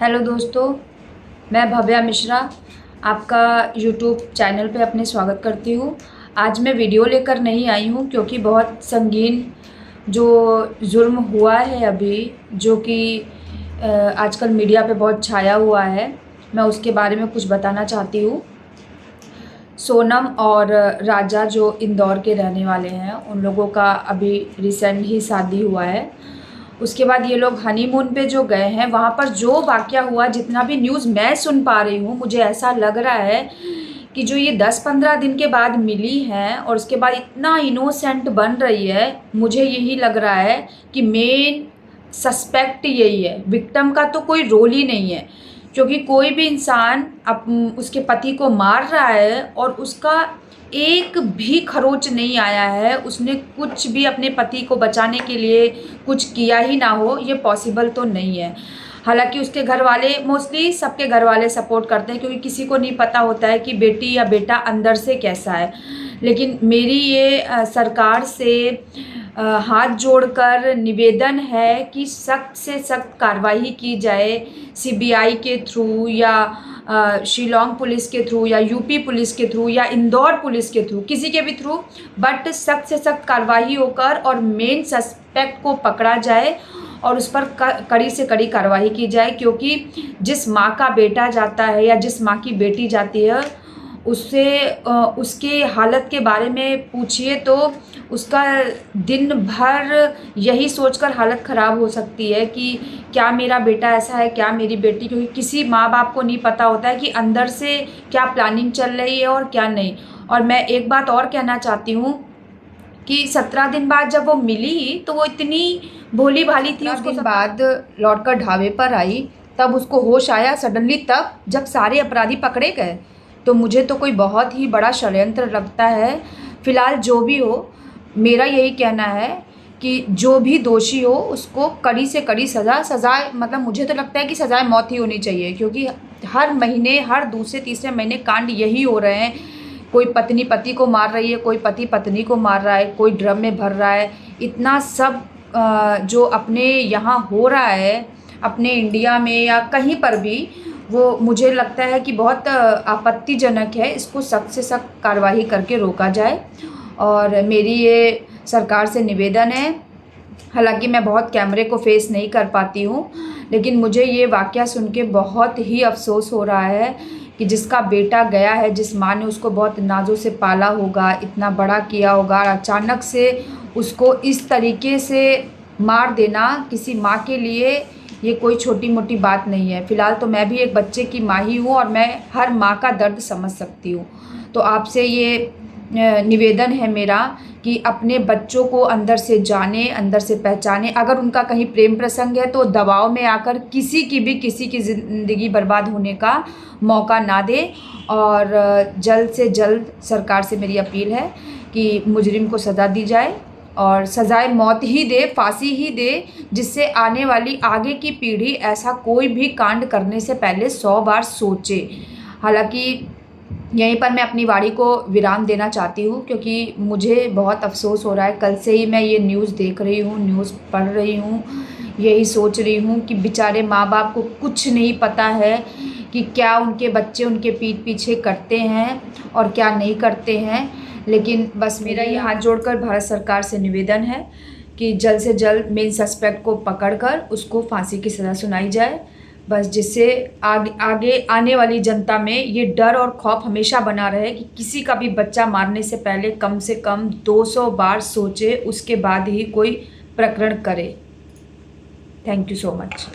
Hello दोस्तों, मैं भव्या मिश्रा आपका यूट्यूब चैनल पे अपने स्वागत करती हूँ। आज मैं वीडियो लेकर नहीं आई हूँ क्योंकि बहुत संगीन जो जुर्म हुआ है अभी, जो कि आजकल मीडिया पे बहुत छाया हुआ है, मैं उसके बारे में कुछ बताना चाहती हूँ। सोनम और राजा जो इंदौर के रहने वाले हैं, उन लोगों का अभी रिसेंट ही शादी हुआ है। उसके बाद ये लोग हनीमून पे जो गए हैं, वहाँ पर जो वाक़या हुआ, जितना भी न्यूज़ मैं सुन पा रही हूँ, मुझे ऐसा लग रहा है कि जो ये 10-15 दिन के बाद मिली हैं और उसके बाद इतना इनोसेंट बन रही है, मुझे यही लग रहा है कि मेन सस्पेक्ट यही है। विक्टिम का तो कोई रोल ही नहीं है, क्योंकि कोई भी इंसान उसके पति को मार रहा है और उसका एक भी खरोच नहीं आया है, उसने कुछ भी अपने पति को बचाने के लिए कुछ किया ही ना हो, ये पॉसिबल तो नहीं है। हालांकि उसके घर वाले, मोस्टली सबके घर वाले सपोर्ट करते हैं, क्योंकि किसी को नहीं पता होता है कि बेटी या बेटा अंदर से कैसा है। लेकिन मेरी ये सरकार से हाथ जोड़कर निवेदन है कि सख्त से सख्त कार्रवाई की जाए, सीबीआई के थ्रू या शिलोंग पुलिस के थ्रू या यूपी पुलिस के थ्रू या इंदौर पुलिस के थ्रू, किसी के भी थ्रू, बट सख्त से सख्त कार्रवाई होकर और मेन सस्पेक्ट को पकड़ा जाए और उस पर कड़ी से कड़ी कार्रवाई की जाए। क्योंकि जिस माँ का बेटा जाता है या जिस माँ की बेटी जाती है, उससे उसके हालत के बारे में पूछिए तो उसका दिन भर यही सोचकर हालत ख़राब हो सकती है कि क्या मेरा बेटा ऐसा है, क्या मेरी बेटी, क्योंकि किसी माँ बाप को नहीं पता होता है कि अंदर से क्या प्लानिंग चल रही है और क्या नहीं। और मैं एक बात और कहना चाहती हूँ कि 17 दिन बाद जब वो मिली तो वो इतनी भोली भाली थी। उसको दिन बाद लौटकर ढाबे पर आई, तब उसको होश आया सडनली, तब जब सारे अपराधी पकड़े गए। तो मुझे तो कोई बहुत ही बड़ा षड्यंत्र लगता है। फ़िलहाल जो भी हो, मेरा यही कहना है कि जो भी दोषी हो उसको कड़ी से कड़ी सज़ा मतलब मुझे तो लगता है कि सज़ाए मौत ही होनी चाहिए। क्योंकि हर महीने, हर दूसरे तीसरे महीने कांड यही हो रहे हैं। कोई पत्नी पति को मार रही है, कोई पति पत्नी को मार रहा है, कोई ड्रम में भर रहा है। इतना सब जो अपने यहाँ हो रहा है, अपने इंडिया में या कहीं पर भी, वो मुझे लगता है कि बहुत आपत्तिजनक है। इसको सख्त से सख्त कार्रवाई करके रोका जाए और मेरी ये सरकार से निवेदन है। हालांकि मैं बहुत कैमरे को फेस नहीं कर पाती हूँ, लेकिन मुझे ये वाक़या सुन के बहुत ही अफसोस हो रहा है कि जिसका बेटा गया है, जिस माँ ने उसको बहुत नाज़ों से पाला होगा, इतना बड़ा किया होगा, अचानक से उसको इस तरीके से मार देना किसी माँ के लिए ये कोई छोटी मोटी बात नहीं है। फ़िलहाल तो मैं भी एक बच्चे की माँ ही हूँ और मैं हर माँ का दर्द समझ सकती हूँ। तो आपसे ये निवेदन है मेरा कि अपने बच्चों को अंदर से जाने, अंदर से पहचाने। अगर उनका कहीं प्रेम प्रसंग है तो दबाव में आकर किसी की ज़िंदगी बर्बाद होने का मौका ना दे। और जल्द से जल्द सरकार से मेरी अपील है कि मुजरिम को सज़ा दी जाए और सज़ाए मौत ही दे, फांसी ही दे, जिससे आने वाली आगे की पीढ़ी ऐसा कोई भी कांड करने से पहले 100 बार सोचे। हालांकि यहीं पर मैं अपनी वाणी को विराम देना चाहती हूँ, क्योंकि मुझे बहुत अफसोस हो रहा है। कल से ही मैं ये न्यूज़ देख रही हूँ, न्यूज़ पढ़ रही हूँ, यही सोच रही हूँ कि बेचारे माँ बाप को कुछ नहीं पता है कि क्या उनके बच्चे उनके पीठ पीछे करते हैं और क्या नहीं करते हैं। लेकिन बस मेरा ये हाथ जोड़कर भारत सरकार से निवेदन है कि जल्द से जल्द मेन सस्पेक्ट को पकड़कर उसको फांसी की सज़ा सुनाई जाए, बस जिससे आगे आने वाली जनता में ये डर और खौफ हमेशा बना रहे कि किसी का भी बच्चा मारने से पहले कम से कम 200 बार सोचे, उसके बाद ही कोई प्रकरण करे। Thank you so much.